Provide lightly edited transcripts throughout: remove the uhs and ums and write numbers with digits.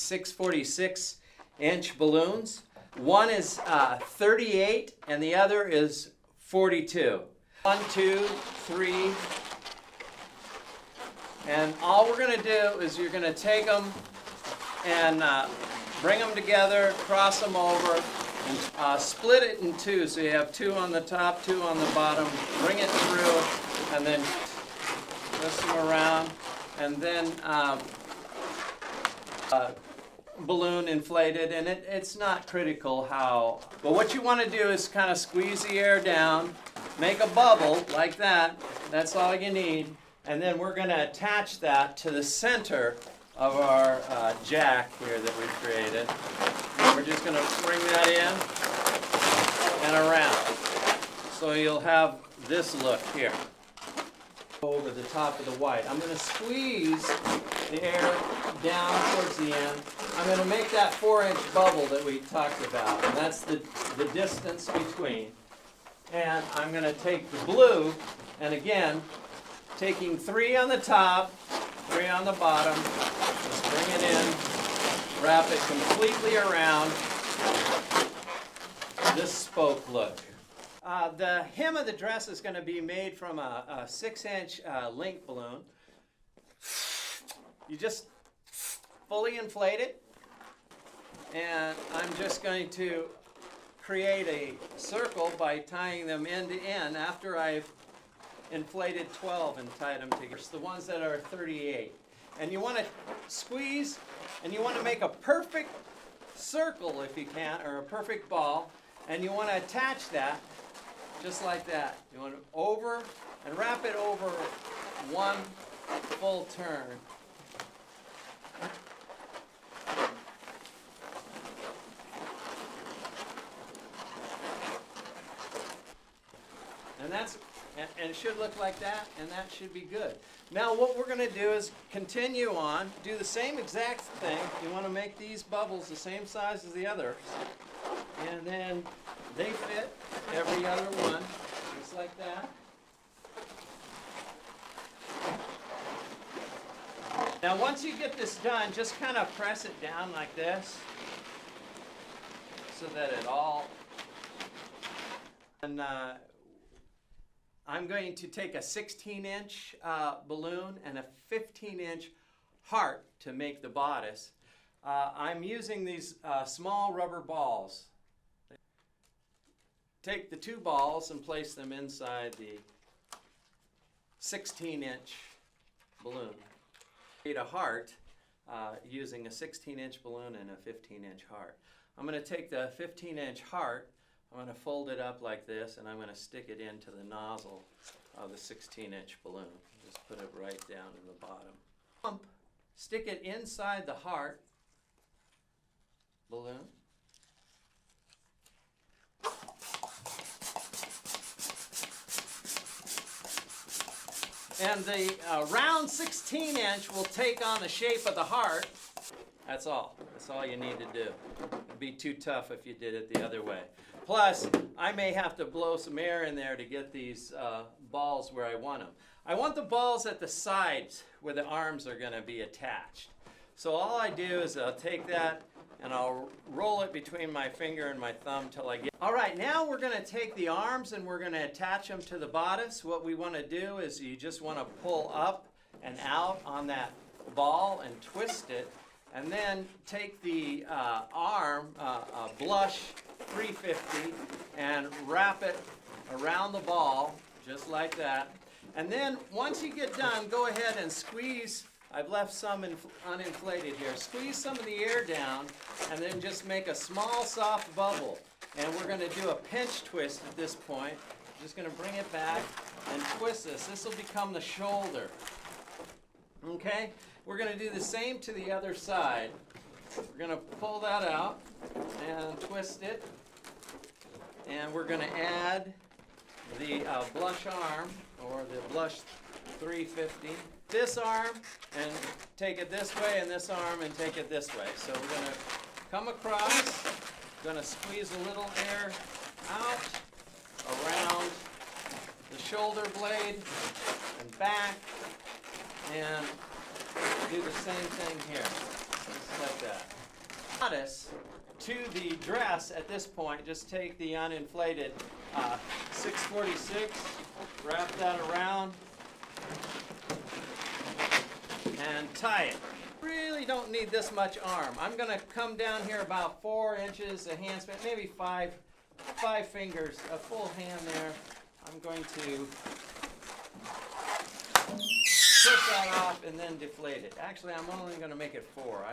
646-inch balloons. One is 38 and the other is 42. 1, 2, 3. And all we're going to do is you're going to take them and bring them together, cross them over, and split it in two. So you have 2 on the top, 2 on the bottom. Bring it through, and then twist them around, and then balloon inflated. And it's not critical how. But what you want to do is kind of squeeze the air down, make a bubble like that. That's all you need. And then we're going to attach that to the center of our jack here that we created. We're just going to bring that in and around. So you'll have this look here. Over the top of the white. I'm going to squeeze the air down towards the end. I'm going to make that 4-inch bubble that we talked about. And that's the distance between. And I'm going to take the blue, and again, taking 3 on the top, 3 on the bottom, just bring it in, wrap it completely around this spoke look. The hem of the dress is going to be made from a 6-inch link balloon. You just fully inflate it, and I'm just going to create a circle by tying them end to end after I've inflated 12 and tied them together. The ones that are 38. And you want to squeeze, and you want to make a perfect circle if you can, or a perfect ball, and you want to attach that just like that. You want to over and wrap it over one full turn. And it should look like that, and that should be good. Now what we're going to do is continue on, do the same exact thing. You want to make these bubbles the same size as the others, and then they fit every other one, just like that. Now once you get this done, just kind of press it down like this, so that it all, and I'm going to take a 16-inch balloon and a 15-inch heart to make the bodice. I'm using these small rubber balls. Take the 2 balls and place them inside the 16-inch balloon. Create a heart using a 16-inch balloon and a 15-inch heart. I'm going to take the 15-inch heart, I'm going to fold it up like this, and I'm going to stick it into the nozzle of the 16-inch balloon. Just put it right down in the bottom. Stick it inside the heart balloon. And the round 16-inch will take on the shape of the heart. That's all. That's all you need to do. It'd be too tough if you did it the other way. Plus, I may have to blow some air in there to get these balls where I want them. I want the balls at the sides where the arms are going to be attached. So all I do is I'll take that and I'll roll it between my finger and my thumb till I get. All right, now we're going to take the arms and we're going to attach them to the bodice. What we want to do is you just want to pull up and out on that ball and twist it. And then take the arm, blush 350, and wrap it around the ball, just like that. And then once you get done, go ahead and squeeze. I've left some uninflated here. Squeeze some of the air down, and then just make a small, soft bubble. And we're going to do a pinch twist at this point. Just going to bring it back and twist this. This will become the shoulder. Okay? We're going to do the same to the other side. We're going to pull that out and twist it. And we're going to add the blush arm, or the blush 350. This arm, and take it this way, and this arm, and take it this way. So we're going to come across, going to squeeze a little air out around the shoulder blade and back, and do the same thing here, just like that. bodice to the dress at this point. Just take the uninflated 646, wrap that around, and tie it. Really don't need this much arm. I'm going to come down here about 4 inches, a hand span, maybe five fingers, a full hand there. I'm going to push that off and then deflate it. Actually, I'm only going to make it 4.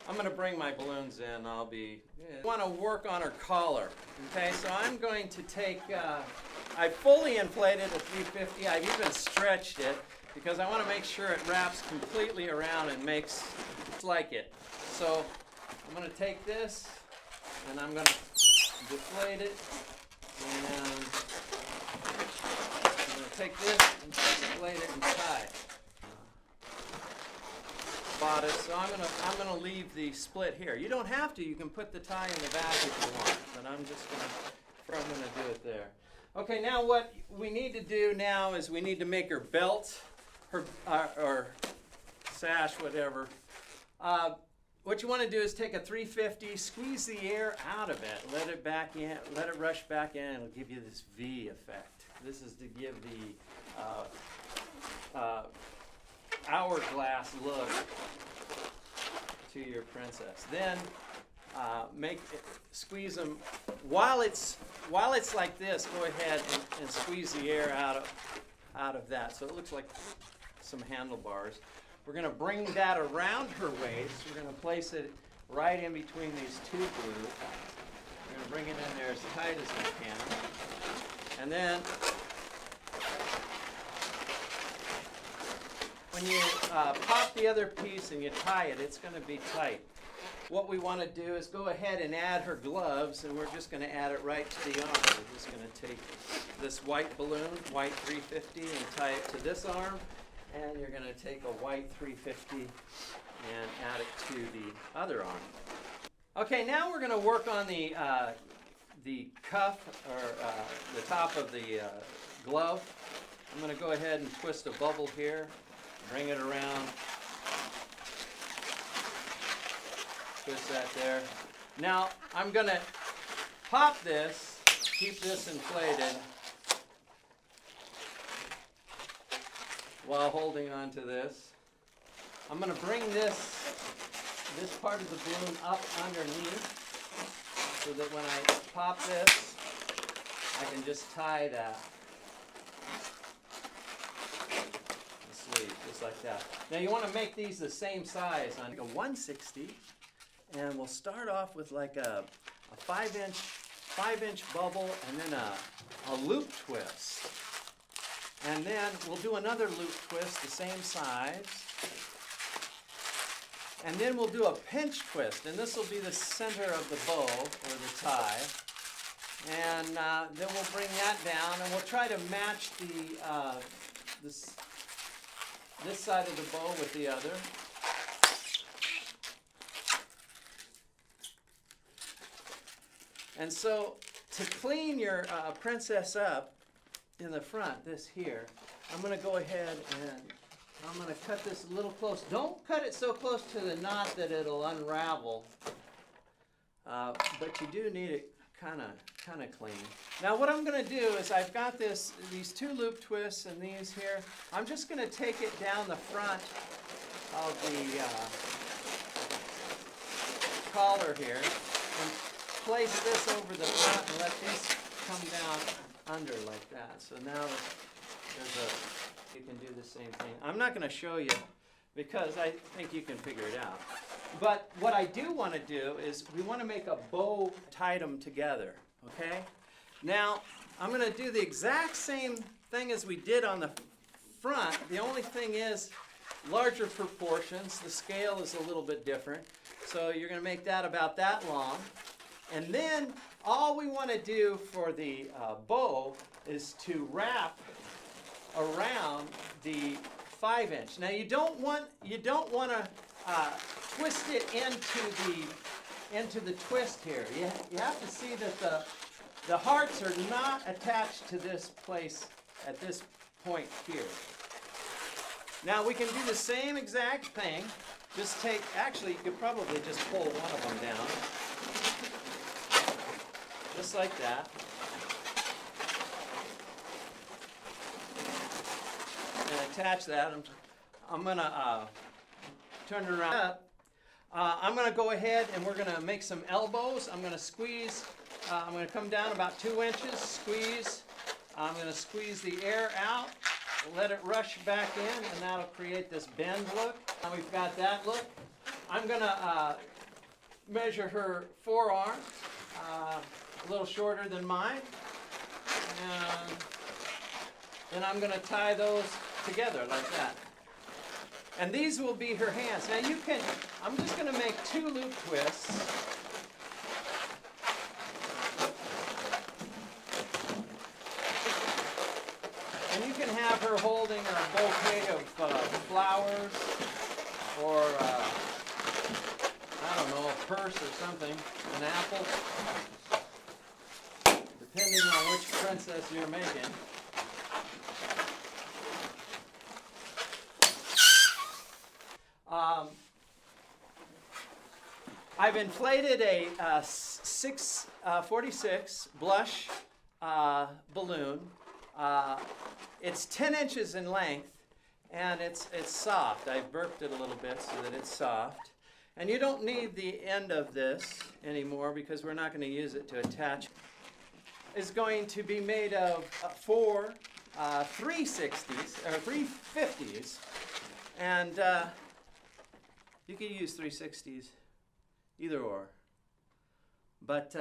I'm going to bring my balloons in. I want to work on her collar. Okay, so I'm going to take, I fully inflated a 350. I've even stretched it because I want to make sure it wraps completely around and makes like it. So I'm going to take this and I'm going to deflate it, and I'm going to take this and deflate it and tie it. Bodice. So I'm gonna leave the split here. You don't have to. You can put the tie in the back if you want, but I'm gonna do it there. Okay. Now what we need to do now is we need to make her belt, her or sash, whatever. What you want to do is take a 350, squeeze the air out of it, let it back in, let it rush back in. It'll give you this V effect. This is to give the hourglass look to your princess. Then squeeze them while it's like this. Go ahead and squeeze the air out of that, so it looks like some handlebars. We're going to bring that around her waist. We're going to place it right in between these two glues. We're going to bring it in there as tight as we can, and then when you pop the other piece and you tie it, it's going to be tight. What we want to do is go ahead and add her gloves, and we're just going to add it right to the arm. We're just going to take this white balloon, white 350, and tie it to this arm, and you're going to take a white 350 and add it to the other arm. Okay, now we're going to work on the cuff, or the top of the glove. I'm going to go ahead and twist a bubble here. Bring it around, twist that there. Now I'm going to pop this, keep this inflated while holding on to this. I'm going to bring this part of the balloon up underneath so that when I pop this, I can just tie that. Just like that. Now you want to make these the same size. On a 160, and we'll start off with like a 5-inch bubble, and then a loop twist, and then we'll do another loop twist the same size, and then we'll do a pinch twist, and this will be the center of the bow or the tie, and then we'll bring that down, and we'll try to match this side of the bow with the other. And so to clean your princess up in the front, this here, I'm going to go ahead and I'm going to cut this a little close. Don't cut it so close to the knot that it'll unravel, but you do need it kind of clean. Now what I'm going to do is I've got these 2 loop twists and these here. I'm just going to take it down the front of the collar here and place this over the front and let these come down under like that. So now you can do the same thing. I'm not going to show you because I think you can figure it out. But what I do want to do is we want to make a bow, tie them together, okay? Now, I'm going to do the exact same thing as we did on the front. The only thing is larger proportions. The scale is a little bit different. So you're going to make that about that long. And then all we want to do for the bow is to wrap around the 5-inch. Now you don't want to twist it into the twist here. You have to see that the hearts are not attached to this place at this point here. Now we can do the same exact thing. just take, actually, you could probably just pull one of them down. Just like that. And attach that. I'm going to turn it around. I'm going to go ahead and we're going to make some elbows. I'm going to squeeze. I'm going to come down about 2 inches, squeeze. I'm going to squeeze the air out, let it rush back in, and that'll create this bend look. Now we've got that look. I'm going to measure her forearm, a little shorter than mine. And then I'm going to tie those together like that. And these will be her hands. Now you can, I'm just going to make 2 loop twists. And you can have her holding a bouquet of flowers or, I don't know, a purse or something, an apple, depending on which princess you're making. I've inflated a 46 blush balloon. It's 10 inches in length, and it's soft. I've burped it a little bit so that it's soft. And you don't need the end of this anymore because we're not going to use it to attach. It's going to be made of 4 360s, or 350s, and you can use 360s, either or. But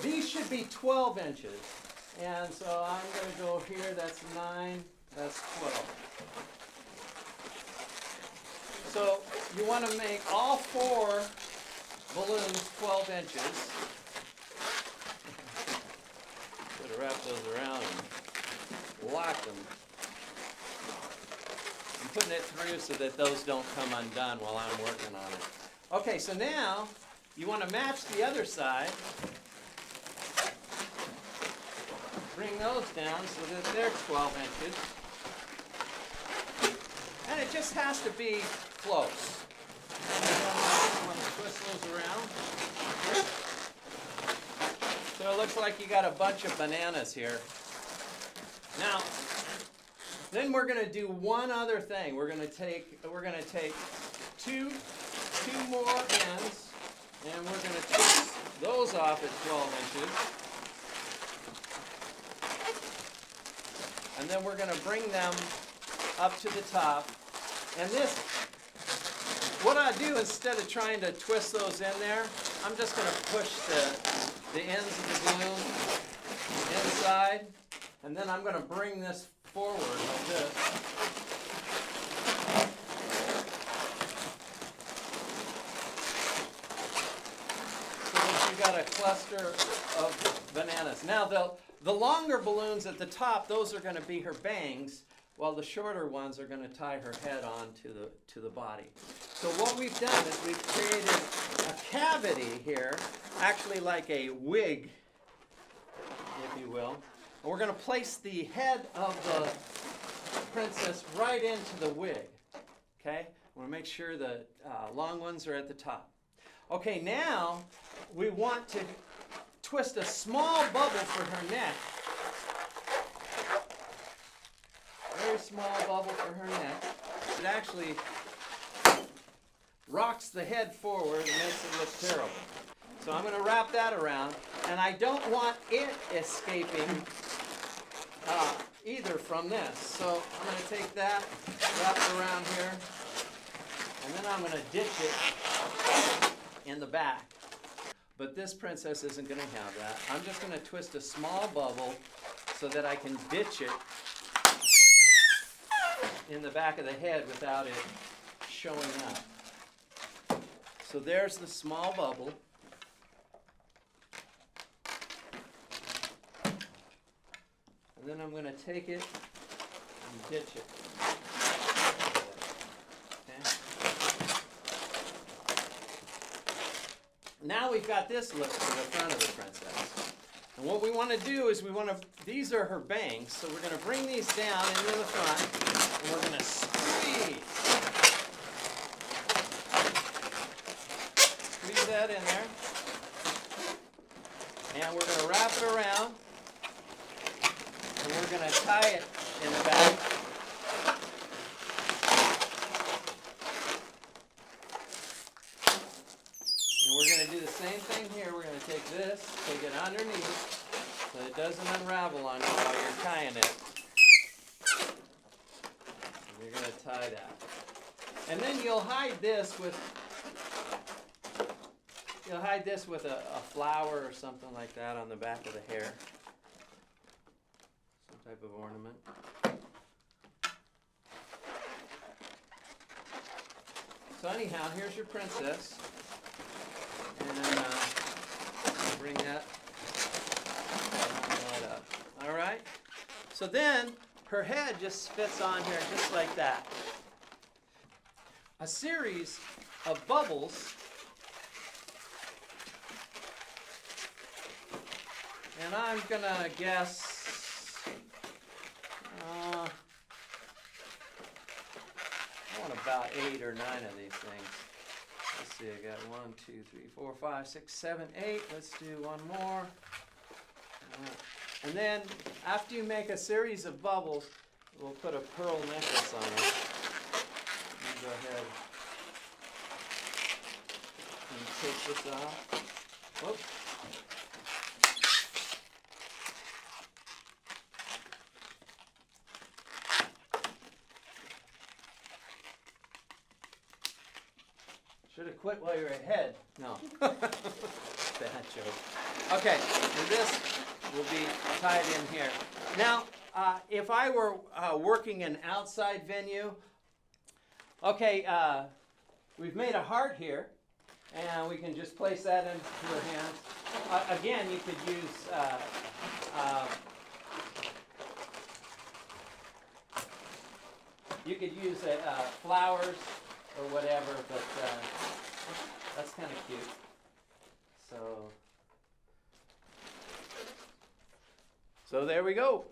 these should be 12 inches. And so I'm going to go here, that's 9, that's 12. So you want to make all 4 balloons 12 inches. Better wrap those around and lock them. I'm putting it through so that those don't come undone while I'm working on it. Okay, so now you want to match the other side. Bring those down so that they're 12 inches. And it just has to be close. And then you want to twist those around. So it looks like you got a bunch of bananas here. Now, then we're going to do one other thing. We're going to take two more ends, and we're going to twist those off at 12 inches. And then we're going to bring them up to the top. And this, what I do instead of trying to twist those in there, I'm just going to push the ends of the balloon inside. And then I'm going to bring this forward like this. So that you've got a cluster of bananas. Now the longer balloons at the top, those are going to be her bangs, while the shorter ones are going to tie her head on to the body. So what we've done is we've created a cavity here, actually like a wig, if you will. And we're going to place the head of the princess right into the wig. Okay? I want to make sure the long ones are at the top. Okay, now we want to twist a small bubble for her neck. Very small bubble for her neck. It actually rocks the head forward and makes it look terrible. So I'm going to wrap that around, and I don't want it escaping either from this. So I'm going to take that, wrap it around here, and then I'm going to ditch it in the back. But this princess isn't going to have that. I'm just going to twist a small bubble so that I can ditch it in the back of the head without it showing up. So there's the small bubble. And then I'm going to take it and ditch it. Now we've got this look to the front of the princess. And what we want to do is these are her bangs, so we're going to bring these down into the front, and we're going to squeeze. squeeze that in there. And we're going to wrap it around. And we're going to tie it in the back. And we're going to do the same thing here. We're going to take this, take it underneath, so it doesn't unravel on you while you're tying it. And you're going to tie that. And then you'll hide this with a flower or something like that on the back of the hair. Some type of ornament. So anyhow, here's your princess. And bring that up. All right? So then her head just fits on here just like that. A series of bubbles. And I'm going to guess, I want about 8 or 9 of these things. Let's see, I got 1, 2, 3, 4, 5, 6, 7, 8. Let's do one more. And then after you make a series of bubbles, we'll put a pearl necklace on it. You go ahead and take this off. Whoops. Should have quit while you're ahead. No. Bad joke. Okay, and this will be tied in here. Now, if I were working an outside venue, okay, we've made a heart here, and we can just place that into her hands. Again, you could use flowers or whatever, but that's kind of cute. So there we go.